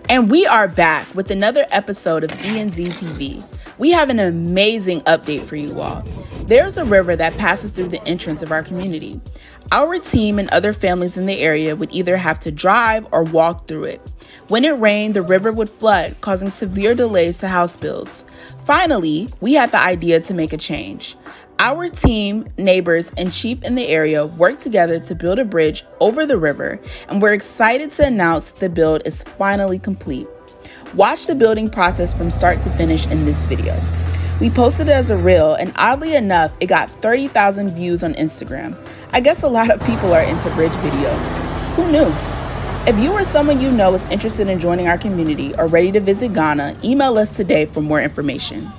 And we are back with another episode of ENZ TV. We have an amazing update for you all. There's a river that passes through the entrance of our community. Our team and other families in the area would either have to drive or walk through it. When it rained, the river would flood, causing severe delays to house builds. Finally, we had the idea to make a change. Our team, neighbors, and chief in the area worked together to build a bridge over the river, and we're excited to announce the build is finally complete. Watch the building process from start to finish in this video. We posted it as a reel, and oddly enough, it got 30,000 views on Instagram. I guess a lot of people are into bridge videos. Who knew? If you or someone you know is interested in joining our community or ready to visit Ghana, email us today for more information.